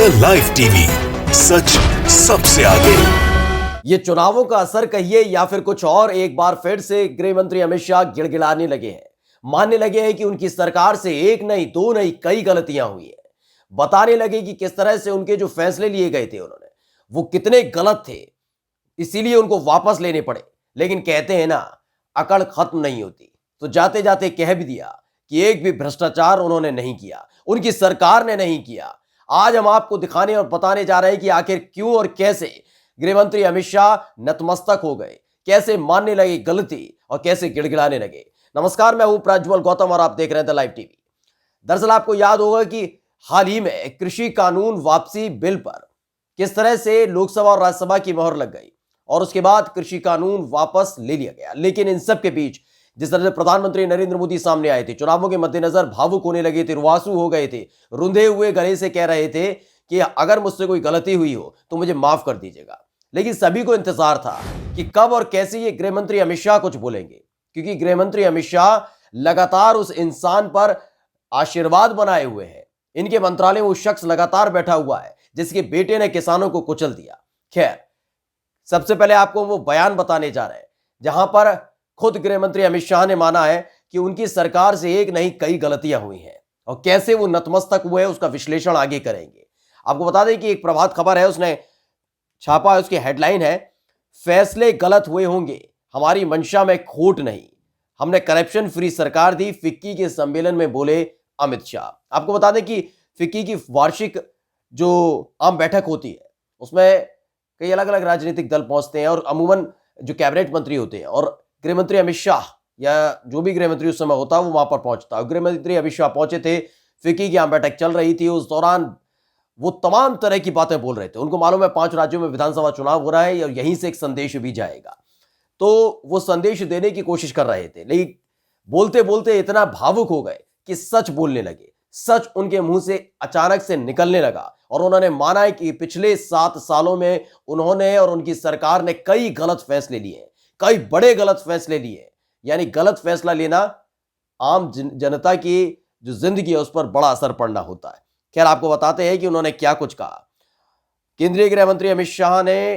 The live TV, सच सबसे आगे। ये चुनावों का असर कहिए या फिर कुछ और, एक बार फिर से गृह मंत्री अमित शाह गिड़गिड़ाने लगे हैं। मानने लगे हैं कि उनकी सरकार से एक नहीं दो नहीं कई गलतियां हुई हैं। बताने लगे कि किस तरह से उनके जो फैसले लिए गए थे उन्होंने वो कितने गलत थे, इसीलिए उनको वापस लेने पड़े। लेकिन कहते हैं ना, अकड़ खत्म नहीं होती, तो जाते जाते कह भी दिया कि एक भी भ्रष्टाचार उन्होंने नहीं किया, उनकी सरकार ने नहीं किया। आज हम आपको दिखाने और बताने जा रहे हैं कि आखिर क्यों और कैसे गृह मंत्री अमित शाह नतमस्तक हो गए, कैसे मानने लगे गलती और कैसे गिड़गिड़ाने लगे। नमस्कार, मैं हूं प्रज्वल गौतम और आप देख रहे हैं द लाइव टीवी। दरअसल आपको याद होगा कि हाल ही में कृषि कानून वापसी बिल पर किस तरह से लोकसभा और राज्यसभा की मोहर लग गई और उसके बाद कृषि कानून वापस ले लिया गया। लेकिन इन सब के बीच जिस तरह से प्रधानमंत्री नरेंद्र मोदी सामने आए थे, चुनावों के मद्देनजर भावुक होने लगे थे, रुआंसू हो गए थे, रुंधे हुए गले से कह रहे थे कि अगर मुझसे कोई गलती हुई हो तो मुझे माफ कर दीजिएगा। लेकिन सभी को इंतजार था कि कब और कैसे ये गृह मंत्री अमित शाह कुछ बोलेंगे, क्योंकि गृह मंत्री अमित शाह लगातार उस इंसान पर आशीर्वाद बनाए हुए हैं। इनके मंत्रालय में वो शख्स लगातार बैठा हुआ है जिसके बेटे ने किसानों को कुचल दिया। खैर, सबसे पहले आपको वो बयान बताने जा रहे हैं जहां पर खुद गृह मंत्री अमित शाह ने माना है कि उनकी सरकार से एक नहीं कई गलतियां हुई हैं और कैसे वो नतमस्तक हुए उसका विश्लेषण आगे करेंगे। आपको बता दें कि एक प्रभात खबर है, उसने छापा है, उसकी हेडलाइन है, फैसले गलत हुए होंगे, हमारी मंशा में खोट नहीं, हमने करप्शन फ्री सरकार दी, फिक्की के सम्मेलन में बोले अमित शाह। आपको बता दें कि फिक्की की वार्षिक जो आम बैठक होती है उसमें कई अलग अलग राजनीतिक दल पहुंचते हैं और अमूमन जो कैबिनेट मंत्री होते हैं और गृह मंत्री अमित शाह या जो भी गृह मंत्री उस समय होता है वो वहां पर पहुंचता है। गृह मंत्री अमित शाह पहुंचे थे, फिक्की की आम बैठक चल रही थी, उस दौरान वो तमाम तरह की बातें बोल रहे थे। उनको मालूम है 5 राज्यों में विधानसभा चुनाव हो रहा है और यहीं से एक संदेश भी जाएगा, तो वो संदेश देने की कोशिश कर रहे थे। लेकिन बोलते बोलते इतना भावुक हो गए कि सच बोलने लगे, सच उनके मुंह से अचानक से निकलने लगा और उन्होंने माना है कि पिछले 7 सालों में उन्होंने और उनकी सरकार ने कई गलत फैसले लिए, कई बड़े गलत फैसले लिए। यानी गलत फैसला लेना आम जनता की जो जिंदगी है उस पर बड़ा असर पड़ना होता है। खैर, आपको बताते हैं कि उन्होंने क्या कुछ कहा। केंद्रीय गृह मंत्री अमित शाह ने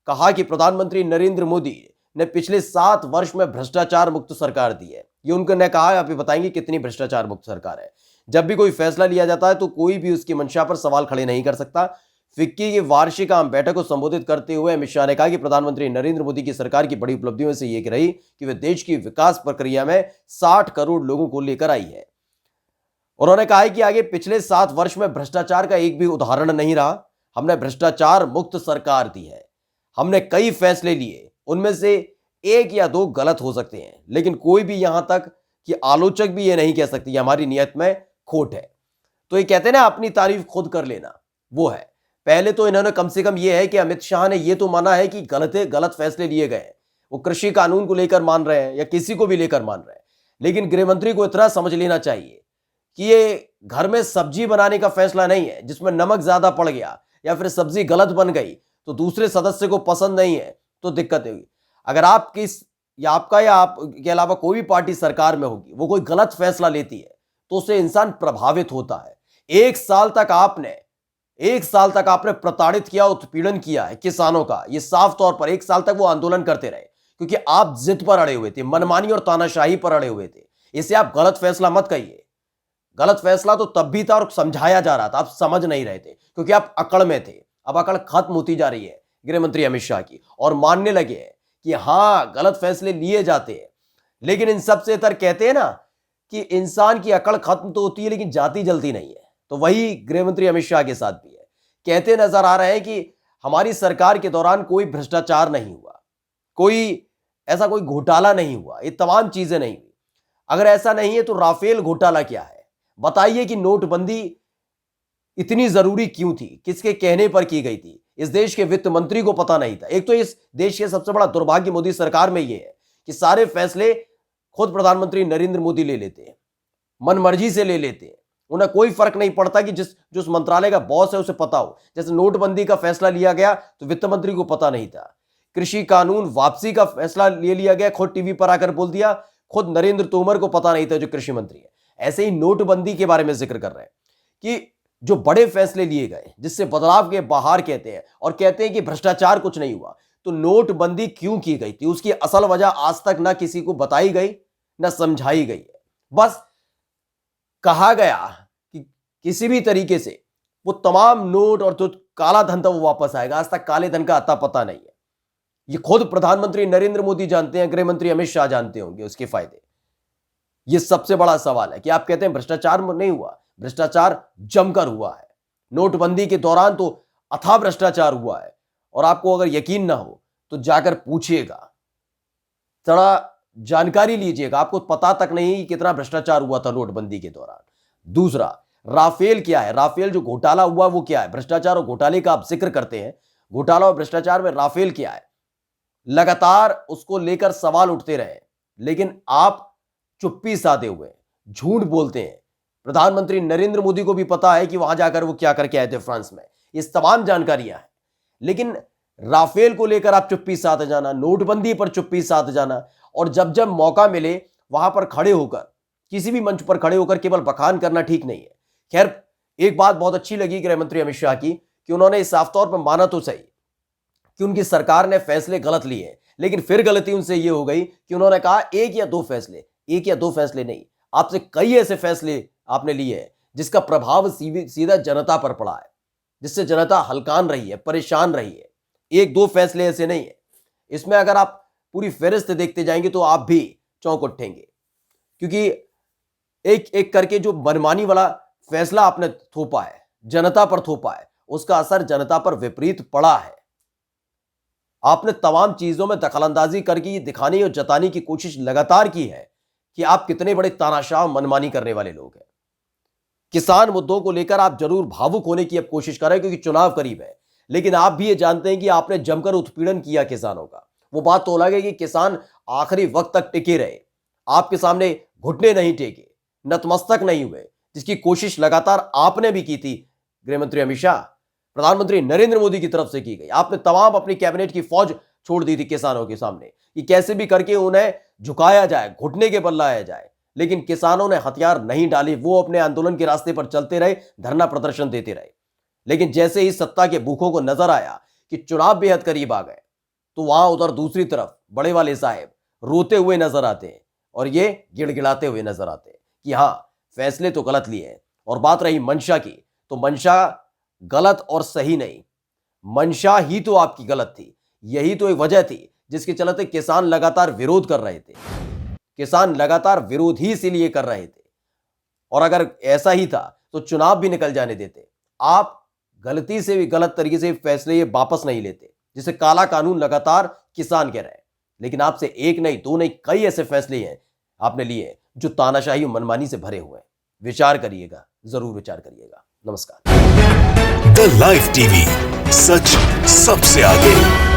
कहा कि प्रधानमंत्री नरेंद्र मोदी ने पिछले 7 वर्ष में भ्रष्टाचार मुक्त सरकार दी है। ये उन्होंने कहा है, आप ये बताएंगे कितनी भ्रष्टाचार मुक्त सरकार है। जब भी कोई फैसला लिया जाता है तो कोई भी उसकी मंशा पर सवाल खड़े नहीं कर सकता। फिक्की की वार्षिक आम बैठक को संबोधित करते हुए अमित शाह ने कहा कि प्रधानमंत्री नरेंद्र मोदी की सरकार की बड़ी उपलब्धियों में से एक रही कि वे देश की विकास प्रक्रिया में 60 करोड़ लोगों को लेकर आई है। उन्होंने कहा कि आगे पिछले 7 वर्ष में भ्रष्टाचार का एक भी उदाहरण नहीं रहा। हमने भ्रष्टाचार मुक्त सरकार दी है, हमने कई फैसले लिए, उनमें से 1 या 2 गलत हो सकते हैं, लेकिन कोई भी यहां तक कि आलोचक भी ये नहीं कह सकते कि हमारी नियत में खोट है। तो ये कहते हैं ना, अपनी तारीफ खुद कर लेना, वो है। पहले तो इन्होंने कम से कम ये है कि अमित शाह ने ये तो माना है कि गलत फैसले लिए गए। वो कृषि कानून को लेकर मान रहे हैं या किसी को भी लेकर मान रहे हैं, लेकिन गृह मंत्री को इतना समझ लेना चाहिए कि ये घर में सब्जी बनाने का फैसला नहीं है जिसमें नमक ज्यादा पड़ गया या फिर सब्जी गलत बन गई तो दूसरे सदस्य को पसंद नहीं है तो दिक्कत होगी। अगर आप आपका या आपके अलावा कोई भी पार्टी सरकार में होगी, वो कोई गलत फैसला लेती है तो उससे इंसान प्रभावित होता है। 1 साल तक आपने प्रताड़ित किया, उत्पीड़न किया है किसानों का। ये साफ तौर पर 1 साल तक वो आंदोलन करते रहे क्योंकि आप जिद पर अड़े हुए थे, मनमानी और तानाशाही पर अड़े हुए थे। इसे आप गलत फैसला मत कहिए। गलत फैसला तो तब भी था और समझाया जा रहा था, आप समझ नहीं रहे थे क्योंकि आप अकड़ में थे। अब अकड़ खत्म होती जा रही है गृह मंत्री अमित शाह की और मानने लगे हैं कि हां, गलत फैसले लिए जाते हैं। लेकिन इन सबसे इतर कहते हैं ना कि इंसान की अकड़ खत्म तो होती है लेकिन जाती जलती नहीं है। तो वही गृह मंत्री अमित शाह के साथ भी है। कहते नजर आ रहे हैं कि हमारी सरकार के दौरान कोई भ्रष्टाचार नहीं हुआ, ऐसा कोई घोटाला नहीं हुआ, ये तमाम चीजें नहीं हुई। अगर ऐसा नहीं है तो राफेल घोटाला क्या है? बताइए कि नोटबंदी इतनी जरूरी क्यों थी, किसके कहने पर की गई थी? इस देश के वित्त मंत्री को पता नहीं था। एक तो इस देश के सबसे बड़ा दुर्भाग्य मोदी सरकार में यह है कि सारे फैसले खुद प्रधानमंत्री नरेंद्र मोदी ले लेते हैं, मनमर्जी से ले लेते हैं। उन्हें कोई फर्क नहीं पड़ता कि जिस मंत्रालय का बॉस है उसे पता हो। जैसे नोटबंदी का फैसला लिया गया तो वित्त मंत्री को पता नहीं था। कृषि कानून वापसी का फैसला ले लिया गया, खुद टीवी पर आकर बोल दिया, खुद नरेंद्र तोमर को पता नहीं था जो कृषि मंत्री है। ऐसे ही नोटबंदी के बारे में जिक्र कर रहे हैं कि जो बड़े फैसले लिए गए जिससे बदलाव के बाहर कहते हैं और कहते हैं कि भ्रष्टाचार कुछ नहीं हुआ, तो नोटबंदी क्यों की गई थी उसकी असल वजह आज तक ना किसी को बताई गई ना समझाई गई है। बस कहा गया कि किसी भी तरीके से वो तमाम नोट और जो काला धन था वो वापस आएगा। आज तक काले धन का अता पता नहीं है। ये खुद प्रधानमंत्री नरेंद्र मोदी जानते हैं, गृह मंत्री अमित शाह जानते होंगे उसके फायदे। ये सबसे बड़ा सवाल है कि आप कहते हैं भ्रष्टाचार नहीं हुआ, भ्रष्टाचार जमकर हुआ है। नोटबंदी के दौरान तो अथाह भ्रष्टाचार हुआ है और आपको अगर यकीन ना हो तो जाकर पूछिएगा, थोड़ा जानकारी लीजिएगा, आपको पता तक नहीं कि कितना भ्रष्टाचार हुआ था नोटबंदी के दौरान। दूसरा, राफेल क्या है, राफेल जो घोटाला हुआ वो क्या है। भ्रष्टाचार और घोटाले का आप जिक्र करते हैं, घोटाला और भ्रष्टाचार में राफेल क्या है, लगातार उसको लेकर सवाल उठते रहे, लेकिन आप चुप्पी साधे हुए झूठ बोलते हैं। प्रधानमंत्री नरेंद्र मोदी को भी पता है कि वहां जाकर वो क्या करके आए थे फ्रांस में, ये तमाम जानकारियां हैं। लेकिन राफेल को लेकर आप चुप्पी साध जाना, नोटबंदी पर चुप्पी साध जाना, और जब जब मौका मिले वहां पर खड़े होकर, किसी भी मंच पर खड़े होकर केवल बखान करना ठीक नहीं है। खैर, एक बात बहुत अच्छी लगी गृह मंत्री अमित शाह की कि उन्होंने साफ तौर पर माना तो सही कि उनकी सरकार ने फैसले गलत लिए, लेकिन फिर गलती उनसे यह हो गई कि उन्होंने कहा एक या दो फैसले नहीं, आपसे कई ऐसे फैसले आपने लिए हैं जिसका प्रभाव सीधा जनता पर पड़ा है, जिससे जनता हलकान रही है, परेशान रही है। एक दो फैसले ऐसे नहीं है। इसमें अगर आप पूरी फेहरिस्त देखते जाएंगे तो आप भी चौंक उठेंगे, क्योंकि एक एक करके जो मनमानी वाला फैसला आपने थोपा है, जनता पर थोपा है, उसका असर जनता पर विपरीत पड़ा है। आपने तमाम चीजों में दखलंदाजी करके ये दिखाने और जताने की कोशिश लगातार की है कि आप कितने बड़े तानाशाह मनमानी करने वाले लोग हैं। किसान मुद्दों को लेकर आप जरूर भावुक होने की अब कोशिश कर रहे हैं क्योंकि चुनाव करीब है, लेकिन आप भी ये जानते हैं कि आपने जमकर उत्पीड़न किया किसानों का। वो बात तो अलग है कि किसान आखिरी वक्त तक टिके रहे, आपके सामने घुटने नहीं टेके, नतमस्तक नहीं हुए, जिसकी कोशिश लगातार आपने भी की थी। गृह मंत्री अमित शाह, प्रधानमंत्री नरेंद्र मोदी की तरफ से की गई। आपने तमाम अपनी कैबिनेट की फौज छोड़ दी थी किसानों के सामने कि कैसे भी करके उन्हें झुकाया जाए, घुटने के बल लाया जाए, लेकिन किसानों ने हथियार नहीं डाले। वो अपने आंदोलन के रास्ते पर चलते रहे, धरना प्रदर्शन देते रहे। लेकिन जैसे ही सत्ता के भूखों को नजर आया कि चुनाव बेहद करीब आ गए, तो वहां उधर दूसरी तरफ बड़े वाले साहब रोते हुए नजर आते हैं और ये गिड़गिड़ाते हुए नजर आते हैं कि हां, फैसले तो गलत लिए हैं। और बात रही मंशा की, तो मंशा गलत और सही नहीं, मंशा ही तो आपकी गलत थी। यही तो एक वजह थी जिसके चलते किसान लगातार विरोध कर रहे थे। किसान लगातार विरोध ही इसीलिए कर रहे थे, और अगर ऐसा ही था तो चुनाव भी निकल जाने देते। आप गलती से भी गलत तरीके से फैसले ये वापस नहीं लेते, जिसे काला कानून लगातार किसान कह रहे हैं। लेकिन आपसे एक नहीं, दो नहीं, कई ऐसे फैसले हैं आपने लिए जो तानाशाही और मनमानी से भरे हुए हैं। विचार करिएगा, जरूर विचार करिएगा। नमस्कार। द लाइव टीवी, सच सबसे आगे।